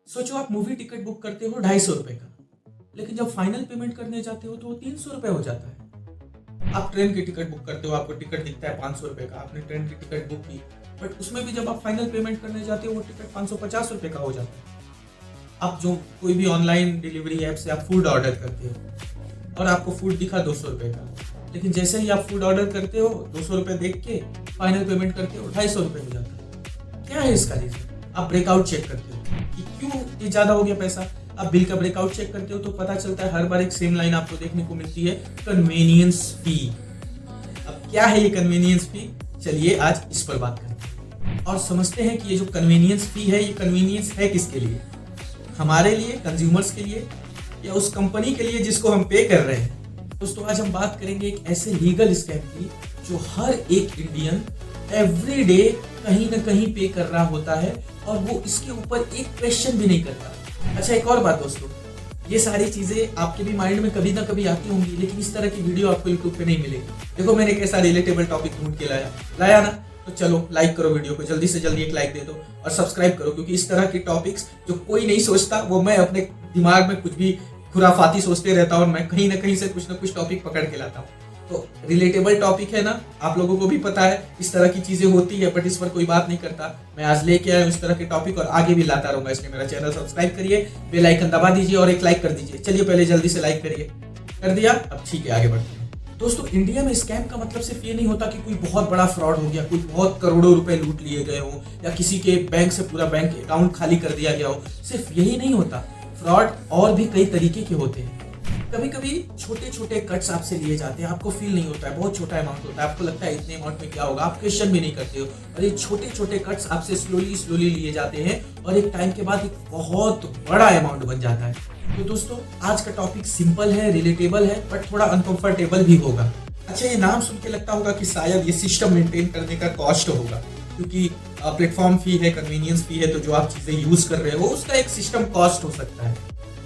सोचो आप movie ticket book करते हो 250 रुपए का, लेकिन जब फाइनल पेमेंट करने जाते हो तो वो 300 रुपए हो जाता है। आप ट्रेन की टिकट बुक करते हो, आपको टिकट दिखता है 500 रुपए का, आपने ट्रेन की टिकट बुक की, बट उसमें भी जब आप फाइनल पेमेंट करने जाते हो वो टिकट 550 रुपए का हो जाता है। आप जो कोई भी ऑनलाइन डिलीवरी ऐप से आप फूड ऑर्डर करते हो और आपको फूड दिखा 200 रुपए का, लेकिन जैसे ही आप फूड ऑर्डर करते हो 200 रुपए देख के फाइनल पेमेंट करते हो 250 रुपए हो जाता है। क्या है इसका रीजन? आप ब्रेकआउट चेक करते हो कि क्यों ये ज्यादा हो गया पैसा। आप बिल का ब्रेकआउट चेक करते हो तो पता चलता है हर बार एक सेम लाइन आपको देखने को मिलती है, कन्वीनियंस फी। अब क्या है ये कन्वीनियंस फी? चलिए आज इस पर बात करते हैं और समझते हैं कि ये जो कन्वीनियंस फी है, ये कन्वीनियंस है किसके लिए? हमारे लिए, कंज्यूमर्स के लिए, या उस कंपनी के लिए जिसको हम पे कर रहे हैं? दोस्तों आज हम बात करेंगे एक ऐसे लीगल स्कैम की जो हर एक इंडियन एवरी डे कहीं ना कहीं पे कर रहा होता है और वो इसके ऊपर एक क्वेश्चन भी नहीं करता। अच्छा एक और बात दोस्तों, ये सारी चीजें आपके भी माइंड में कभी ना कभी आती होंगी, लेकिन इस तरह की वीडियो आपको यूट्यूब पे नहीं मिलेगी। देखो मैंने कैसा रिलेटेबल टॉपिक ढूंढ के लाया ना, तो चलो लाइक करो वीडियो को, जल्दी से जल्दी एक लाइक दे दो और सब्सक्राइब करो, क्योंकि इस तरह के टॉपिक्स जो कोई नहीं सोचता वो मैं अपने दिमाग में कुछ भी खुराफाती सोचते रहता हूँ और मैं कहीं ना कहीं से कुछ ना कुछ टॉपिक पकड़ के लाता हूँ। तो रिलेटेबल टॉपिक है ना, आप लोगों को भी पता है इस तरह की चीजें होती है, बट इस पर कोई बात नहीं करता। मैं आज लेके आया हूँ इस तरह के टॉपिक और आगे भी लाता रहूंगा, इसलिए मेरा चैनल सब्सक्राइब करिए, बेल आइकन दबा दीजिए और एक लाइक कर दीजिए। चलिए पहले जल्दी से लाइक करिए, कर दिया? अब ठीक है आगे बढ़ते हैं। दोस्तों इंडिया में स्कैम का मतलब सिर्फ ये नहीं होता कि कोई बहुत बड़ा फ्रॉड हो गया, कोई बहुत करोड़ों रुपए लूट लिए गए हो या किसी के बैंक से पूरा बैंक अकाउंट खाली कर दिया गया हो। सिर्फ यही नहीं होता, फ्रॉड और भी कई तरीके के होते हैं। कभी कभी छोटे छोटे कट्स आपसे लिए जाते हैं, आपको फील नहीं होता है, बहुत छोटा अमाउंट होता है, आपको लगता है इतने अमाउंट में क्या होगा, आप क्वेश्चन भी नहीं करते हो, और ये छोटे छोटे कट्स आपसे स्लोली लिए जाते हैं और एक टाइम के बाद एक बहुत बड़ा अमाउंट बन जाता है। तो दोस्तों आज का टॉपिक सिंपल है, रिलेटेबल है, बट थोड़ा अनकंफर्टेबल भी होगा। अच्छा ये नाम सुन के लगता होगा कि शायद ये सिस्टम मेंटेन करने का कॉस्ट होगा, क्योंकि प्लेटफॉर्म फी है, कन्वीनियंस फी है, तो जो आप चीजें यूज कर रहे हो उसका एक सिस्टम कॉस्ट हो सकता है,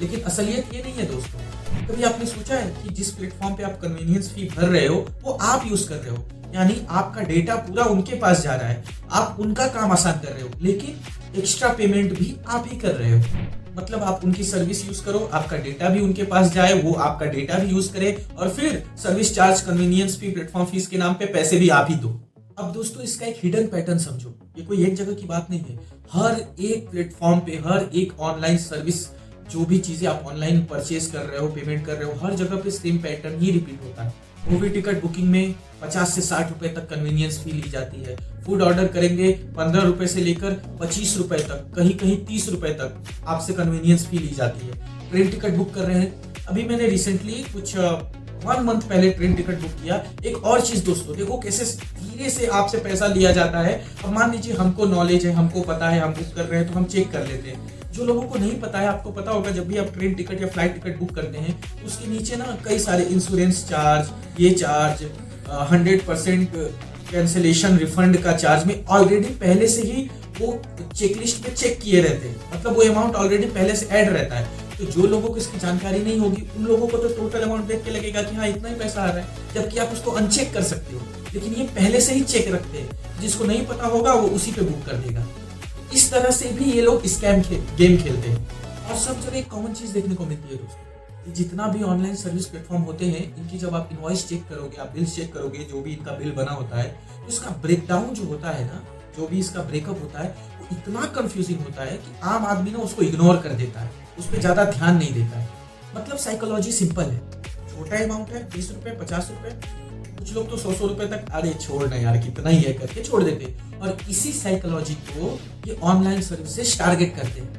लेकिन असलियत ये नहीं है दोस्तों। कभी आपने सोचा है कि जिस प्लेटफॉर्म पे आप कन्वीनियंस फी भर रहे हो वो आप यूज कर रहे हो, यानी आपका डेटा पूरा उनके पास जा रहा है, आप उनका काम आसान कर रहे हो, लेकिन एक्स्ट्रा पेमेंट भी आप ही कर रहे हो। मतलब आप उनकी सर्विस यूज करो, आपका डेटा भी उनके पास जाए, वो आपका डेटा भी यूज करे और फिर सर्विस चार्ज, कन्वीनियंस फी, प्लेटफॉर्म फीस के नाम पे पैसे भी आप ही दो। अब दोस्तों इसका एक हिडन पैटर्न समझो, ये कोई एक जगह की बात नहीं है। हर एक प्लेटफॉर्म पे, हर एक ऑनलाइन सर्विस, जो भी चीजें आप ऑनलाइन परचेज कर रहे हो, पेमेंट कर रहे हो, हर जगह पे सेम पैटर्न ही रिपीट होता है। मूवी टिकट बुकिंग में 50 से 60 रुपए तक कन्वीनियंस फी ली जाती है। फूड ऑर्डर करेंगे 15 रुपए से लेकर 25 रुपए तक, कहीं कहीं 30 रुपए तक आपसे कन्वीनियंस फी ली जाती है। ट्रेन टिकट बुक कर रहे हैं, अभी मैंने रिसेंटली कुछ 1 मंथ पहले ट्रेन टिकट बुक किया। एक और चीज दोस्तों, देखो कैसे धीरे से आपसे पैसा लिया जाता है। अब मान लीजिए हमको नॉलेज है, हमको पता है, हम बुक कर रहे हैं तो हम चेक कर लेते हैं। जो लोगों को नहीं पता है, आपको पता होगा जब भी आप ट्रेन टिकट या फ्लाइट टिकट बुक करते हैं उसके नीचे ना कई सारे इंश्योरेंस चार्ज, ये चार्ज, 100% कैंसिलेशन रिफंड का चार्ज में ऑलरेडी पहले से ही वो चेकलिस्ट पे चेक किए रहते हैं, मतलब वो अमाउंट ऑलरेडी पहले से ऐड रहता है। तो जो लोगों को इसकी जानकारी नहीं होगी उन लोगों को तो टोटल अमाउंट देख के लगेगा कि हाँ इतना ही पैसा आ रहा है, जबकि आप उसको अनचेक कर सकते हो, लेकिन ये पहले से ही चेक रखते हैं। जिसको नहीं पता होगा वो उसी पे बुक कर देगा। इस तरह से भी ये लोग स्कैम गेम खेलते हैं। और सब जगह एक कॉमन चीज देखने को मिलती है दोस्तों, जितना भी ऑनलाइन सर्विस प्लेटफॉर्म होते हैं इनकी जब आप इनवॉइस चेक करोगे, आप बिल्स चेक करोगे, जो भी इनका बिल बना होता है, तो इसका ब्रेकडाउन जो होता है ना, जो भी इसका ब्रेकअप होता है वो इतना कंफ्यूजिंग होता है कि आम आदमी ना उसको इग्नोर कर देता है, उस पर ज्यादा ध्यान नहीं देता है। मतलब साइकोलॉजी सिंपल है, छोटा अमाउंट है 20 रुपए, 50 रुपए, कुछ लोग तो 100 रुपए तक, अरे छोड़ ना यार कितना ही है करके छोड़ देते, और इसी साइकोलॉजी को ये ऑनलाइन सर्विसेज टारगेट करते हैं।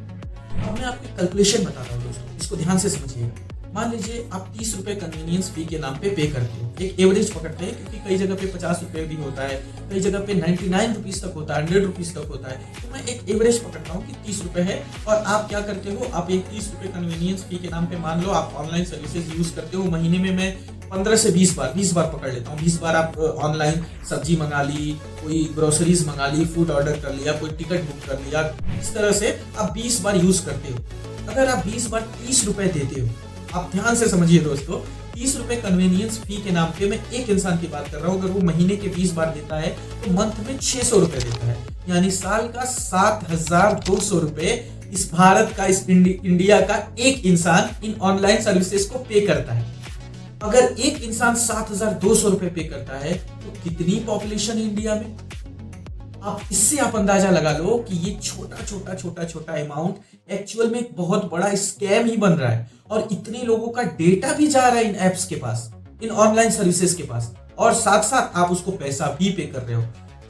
अब मैं आपको कैलकुलेशन बताता हूँ दोस्तों, इसको ध्यान से समझिएगा। मान लीजिए आप 30 रुपए कन्वीनियंस फी के नाम पे करते हो, एक एवरेज पकड़ते हैं, क्योंकि कई जगह पे 50 रुपए भी होता है, कई जगह पे 99 रुपीज तक होता है, 100 रुपीज तक होता है, तो मैं एक एवरेज पकड़ता हूँ कि 30 रुपए है। और आप क्या करते हो, आप एक 30 रुपए कन्वीनियंस फी के नाम पे मान लो आप ऑनलाइन सर्विसेज यूज करते हो। महीने में मैं 15 से 20 बार पकड़ लेता हूँ। 20 बार आप ऑनलाइन सब्जी मंगा ली, कोई ग्रोसरीज मंगा ली, फूड ऑर्डर कर लिया, कोई टिकट बुक कर लिया, इस तरह से आप 20 बार यूज करते हो। अगर आप 20 बार 30 रुपए देते हो, आप ध्यान से समझिए दोस्तों, 30 रुपए कन्वीनियंस फी के नाम पे मैं एक इंसान की बात कर रहा हूँ। अगर वो महीने के 20 बार देता है तो मंथ में 600 रुपए देता है, यानी साल का 7,200 रुपए इस भारत का, इस इंडिया का एक इंसान इन ऑनलाइन सर्विसेज को पे करता है। अगर एक इंसान 7,200 रुपए पे करता है तो कितनी पॉपुलेशन है इंडिया में? इससे आप अंदाजा लगा लो कि ये छोटा अमाउंट एक्चुअल में एक बहुत बड़ा स्कैम ही बन रहा है, और इतने लोगों का डेटा भी जा रहा है इन एप्स के पास, इन ऑनलाइन सर्विसेज के पास, और साथ साथ आप उसको पैसा भी पे कर रहे हो।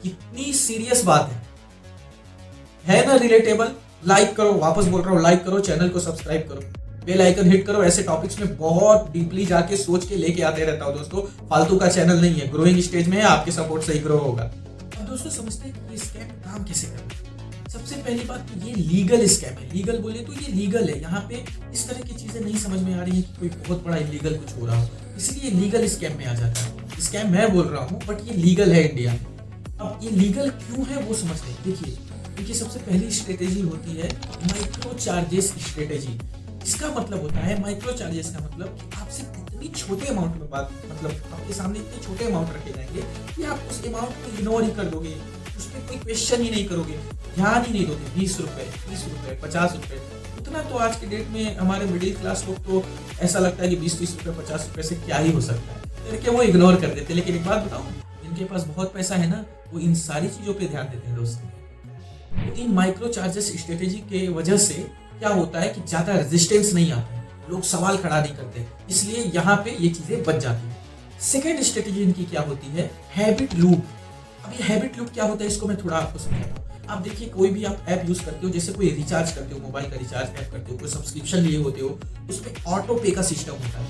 कितनी सीरियस बात है ना? रिलेटेबल? लाइक करो, वापस बोल रहा हूं, लाइक करो, चैनल को सब्सक्राइब करो, बेल आइकन हिट करो। ऐसे टॉपिक्स में बहुत डीपली जाके सोच के लेके आते रहता हूं दोस्तों। फालतू का चैनल नहीं है, ग्रोइंग स्टेज में है, आपके सपोर्ट से ही ग्रो होगा। अब दोस्तों समझते हैं कि ये स्कैम काम कैसे करता है। सबसे पहली बात तो ये लीगल स्कैम है। लीगल बोले तो ये लीगल है, यहाँ पे इस तरह की चीजें नहीं समझ में आ रही है कि कोई बहुत बड़ा इलीगल कुछ हो रहा हो, इसलिए लीगल स्कैम में आ जाता है। स्कैम मैं बोल रहा हूँ बट ये लीगल है इंडिया में। अब ये लीगल क्यों है वो समझते हैं। देखिए सबसे पहली स्ट्रेटेजी होती है माइक्रो चार्जेस स्ट्रेटेजी। इसका मतलब होता है, माइक्रो चार्जेस का मतलब कि आपसे इतनी छोटे अमाउंट में बात, मतलब आपके सामने इतने छोटे अमाउंट रखे जाएंगे कि आप उस अमाउंट को इग्नोर ही कर दोगे, उसमें कोई क्वेश्चन ही नहीं करोगे, ध्यान ही नहीं दोगे। 20 रुपए, 30 रुपए, 50 रुपए, उतना तो आज के डेट में हमारे मिडिल क्लास लोग तो ऐसा लगता है कि 20-30 रुपए, 50 रुपए से क्या ही हो सकता है, करके वो इग्नोर कर देते। लेकिन एक बात बताऊं, जिनके पास बहुत पैसा है ना, वो इन सारी चीजों पे ध्यान देते हैं दोस्तों। तो इन माइक्रो चार्जेस स्ट्रेटेजी के वजह से क्या होता है कि ज्यादा रेजिस्टेंस नहीं आता है, लोग सवाल खड़ा नहीं करते, इसलिए यहाँ पे ये चीजें बच जाती है। सेकेंड स्ट्रेटेजी इनकी क्या होती है, हैबिट लूप। अब ये हैबिट लूप क्या होता है इसको मैं थोड़ा आपको समझाता हूँ। आप देखिए, कोई भी आप ऐप यूज करते हो, जैसे कोई रिचार्ज करते हो, मोबाइल का रिचार्ज ऐप करते हो, कोई सब्सक्रिप्शन लिए होते हो, उसमें ऑटो पे का सिस्टम होता है।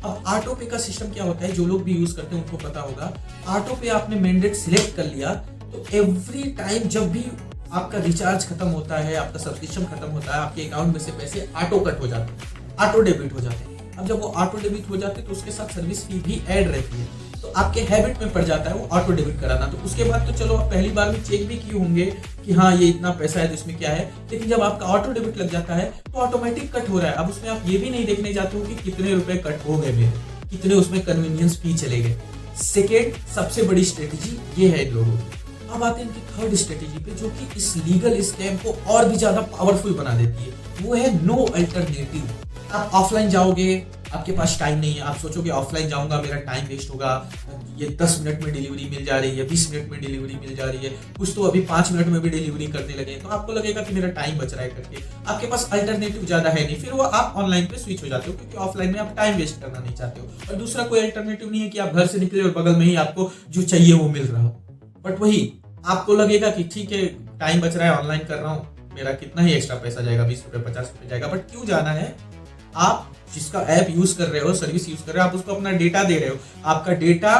अब ऑटो पे का सिस्टम क्या होता है, जो लोग भी यूज करते हैं उनको पता होगा। ऑटो पे आपने मैंडेट सिलेक्ट कर लिया तो एवरी टाइम जब भी आपका रिचार्ज खत्म होता है, आपका सब्सक्रिप्शन खत्म होता है, आपके अकाउंट में से पैसे ऑटो कट हो जाते हैं, ऑटो डेबिट हो जाते हैं। अब जब वो ऑटो डेबिट हो जाते हैं तो उसके साथ सर्विस फी भी ऐड रहती है, तो आपके हैबिट में पड़ जाता है वो ऑटो डेबिट कराना। तो उसके बाद तो चलो आप पहली बार में चेक भी किए होंगे कि हाँ ये इतना पैसा है तो इसमें क्या है, लेकिन जब आपका ऑटो डेबिट लग जाता है तो ऑटोमेटिक कट हो रहा है। अब उसमें आप ये भी नहीं देखने जाते हो कि कितने रुपए कट हो गए मेरे, कितने उसमें कन्वीनियंस फी चले गए। सेकेंड सबसे बड़ी स्ट्रेटेजी ये है इन लोगों की। अब आते हैं इनकी थर्ड स्ट्रेटेजी पे, जो कि इस लीगल स्कैम को और भी ज्यादा पावरफुल बना देती है, वो है नो अल्टरनेटिव। आप ऑफलाइन जाओगे, आपके पास टाइम नहीं है, आप सोचोगे ऑफलाइन जाऊंगा मेरा टाइम वेस्ट होगा, ये 10 मिनट में डिलीवरी मिल जा रही है, 20 मिनट में डिलीवरी मिल जा रही है, कुछ तो अभी 5 मिनट में भी डिलीवरी करने लगे, तो आपको लगेगा कि मेरा टाइम बच रहा है करके। आपके पास अल्टरनेटिव ज्यादा है नहीं, फिर वो आप ऑनलाइन पे स्विच हो जाते हो, क्योंकि ऑफलाइन में आप टाइम वेस्ट करना नहीं चाहते हो, और दूसरा कोई अल्टरनेटिव नहीं है कि आप घर से निकले और बगल में ही आपको जो चाहिए वो मिल रहा हो। बट वही आपको लगेगा कि ठीक है टाइम बच रहा है, ऑनलाइन कर रहा हूँ, मेरा कितना ही एक्स्ट्रा पैसा जाएगा, 20 रुपए 50 रुपए जाएगा, बट क्यों जाना है? आप जिसका ऐप यूज कर रहे हो, सर्विस यूज कर रहे हो, आप उसको अपना डेटा दे रहे हो, आपका डेटा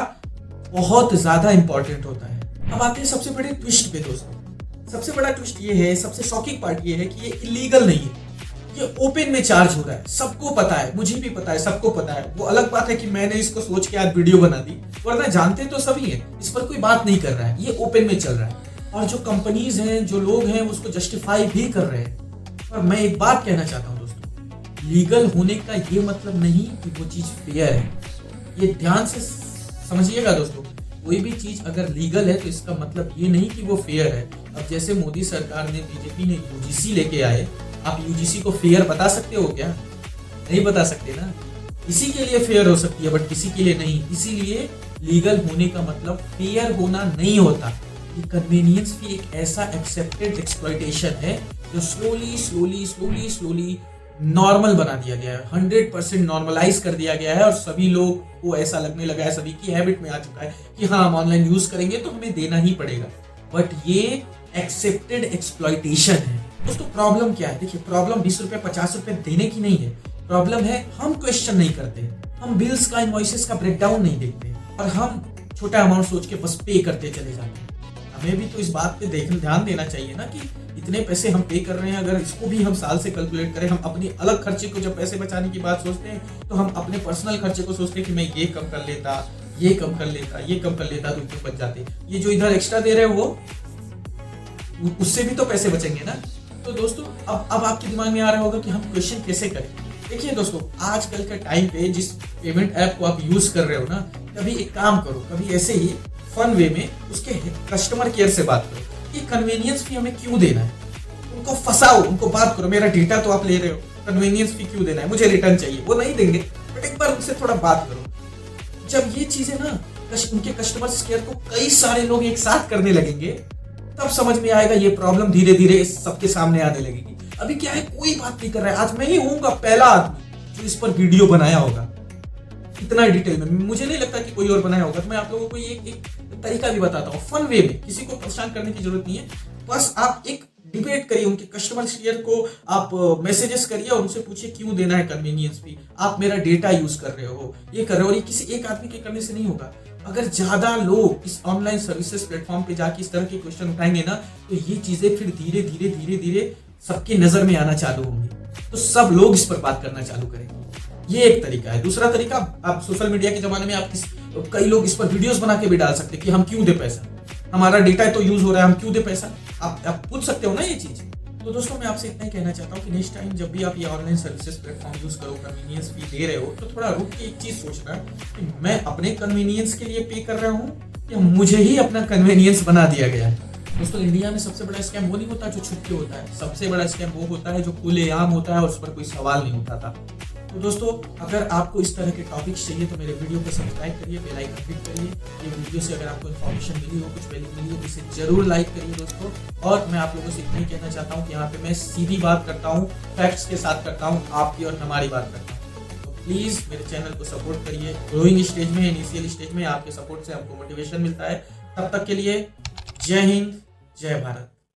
बहुत ज्यादा इंपॉर्टेंट होता है। अब आते हैं सबसे बड़े ट्विस्ट पे दोस्तों। सबसे बड़ा ट्विस्ट ये है, सबसे शॉकिंग पार्ट ये है कि ये इलीगल नहीं है, ये ओपन में चार्ज हो रहा है। सबको पता है, मुझे भी पता है, सबको पता है। वो अलग बात है कि मैंने इसको सोच के आज वीडियो बना दी, वरना जानते तो सभी है, इस पर कोई बात नहीं कर रहा है, ये ओपन में चल रहा है, और जो कंपनीज हैं, जो लोग हैं, उसको जस्टिफाई भी कर रहे हैं। और मैं एक बात कहना चाहता हूं दोस्तों, लीगल होने का ये मतलब नहीं कि वो चीज फेयर है। ये ध्यान से समझिएगा दोस्तों, कोई भी चीज अगर लीगल है तो इसका मतलब ये नहीं कि वो फेयर है। अब जैसे मोदी सरकार ने, बीजेपी ने यूजीसी लेके आए, आप यूजीसी को फेयर बता सकते हो क्या? नहीं बता सकते ना। किसी के लिए फेयर हो सकती है बट किसी के लिए नहीं। इसीलिए लीगल होने का मतलब फेयर होना नहीं होता। ये कन्वीनियंस की एक ऐसा एक्सेप्टेड एक्सप्लॉइटेशन है जो स्लोली नॉर्मल बना दिया गया है, 100% नॉर्मलाइज कर दिया गया है, और सभी लोग को ऐसा लगने लगा है, सभी की हैबिट में आ चुका है कि हाँ हम ऑनलाइन यूज करेंगे तो हमें देना ही पड़ेगा। बट ये एक्सेप्टेड एक्सप्लॉइटेशन है दोस्तों। प्रॉब्लम क्या है? देखिए, प्रॉब्लम 20 रुपए 50 रुपए देने की नहीं है, प्रॉब्लम है हम क्वेश्चन नहीं करते, हम बिल्स का, इनवॉइसेस का ब्रेकडाउन नहीं देखते, और हम छोटा अमाउंट सोच के बस पे करते चले जाते हैं। हमें भी तो इस बात पे ध्यान देना चाहिए ना कि इतने पैसे हम पे कर रहे हैं, अगर इसको भी हम साल से कैलकुलेट करें, हम अपनी अलग खर्चे को जब पैसे बचाने की बात सोचते हैं तो हम अपने पर्सनल खर्चे को सोचते हैं कि मैं ये कम कर लेता, ये कम कर लेता, ये कम कर लेता, तो इतने बच जाते। ये जो इधर एक्स्ट्रा दे रहे हो वो उससे भी तो पैसे बचेंगे ना। तो दोस्तों अब आपके दिमाग में आ रहा होगा कि हम क्वेश्चन कैसे करें। देखिए दोस्तों, आजकल के टाइम पे जिस पेमेंट ऐप को आप यूज कर रहे हो ना, कभी एक काम करो, कभी ऐसे ही फन वे में उसके कस्टमर केयर से बात करो कि कन्वीनियंस फी हमें क्यों देना है। उनको फंसाओ, उनको बात करो, मेरा डेटा तो आप ले रहे हो, कन्वीनियंस फी क्यों देना है, मुझे रिटर्न चाहिए। वो नहीं देंगे, बट एक बार उनसे थोड़ा बात करो। जब ये चीजें ना उनके कस्टमर केयर को कई सारे लोग एक साथ करने लगेंगे, तब समझ में आएगा ये प्रॉब्लम धीरे धीरे सबके सामने आने लगेगी। अभी क्या है, कोई बात नहीं कर रहा है। आज मैं ही होऊंगा पहला आदमी जो इस पर वीडियो बनाया होगा इतना डिटेल में। मुझे नहीं लगता कि कोई और बनाया होगा। तो मैं आप लोगों को एक तरीका भी बताता हूँ, फन वे में, किसी को परेशान करने की जरूरत नहीं है। बस आप एक डिबेट करिए, उनके कस्टमर केयर को आप मैसेजेस करिए और उनसे पूछिए क्यों देना है कन्वीनियंस फी, आप मेरा डेटा यूज कर रहे हो, ये कर रहे हो। और ये किसी एक आदमी के करने से नहीं होगा। अगर ज्यादा लोग इस ऑनलाइन सर्विसेज प्लेटफॉर्म पे जाके इस तरह के क्वेश्चन उठाएंगे ना, तो ये चीजें फिर धीरे धीरे धीरे धीरे सबके नजर में आना चालू होंगी, तो सब लोग इस पर बात करना चालू करेंगे। ये एक तरीका है। दूसरा तरीका, आप सोशल मीडिया के जमाने में आप कई लोग इस पर वीडियोस बना के भी डाल सकते हैं कि हम क्यों दे पैसा, हमारा डेटा तो यूज हो रहा है, हम क्यों दे पैसा। आप पूछ सकते हो ना ये चीज। तो दोस्तों मैं आपसे इतना ही कहना चाहता हूँ कि नेक्स्ट टाइम जब भी आप ये ऑनलाइन सर्विसेज प्लेटफॉर्म यूज करो, कन्वीनियंस फी दे रहे हो, तो थोड़ा रुक के एक चीज सोचना कि मैं अपने कन्वीनियंस के लिए पे कर रहा हूँ या मुझे ही अपना कन्वीनियंस बना दिया गया है। दोस्तों इंडिया में सबसे बड़ा स्कैम वो नहीं होता जो छुप के होता है, सबसे बड़ा स्कैम वो होता है जो खुलेआम होता है और उस पर कोई सवाल नहीं उठाता। तो दोस्तों अगर आपको इस तरह के टॉपिक्स चाहिए तो मेरे वीडियो को सब्सक्राइब करिए, बेल आइकन क्लिक करिए। ये वीडियो से अगर आपको इन्फॉर्मेशन मिली हो, कुछ वैल्यू मिली हो, तो इसे जरूर लाइक करिए दोस्तों। और मैं आप लोगों से इतना ही कहना चाहता हूँ कि यहाँ पे मैं सीधी बात करता हूँ, फैक्ट्स के साथ करता हूँ, आपकी और हमारी बात करता हूँ। तो प्लीज मेरे चैनल को सपोर्ट करिए। ग्रोइंग स्टेज में, इनिशियल स्टेज में आपके सपोर्ट से हमको मोटिवेशन मिलता है। तब तक के लिए जय हिंद, जय भारत।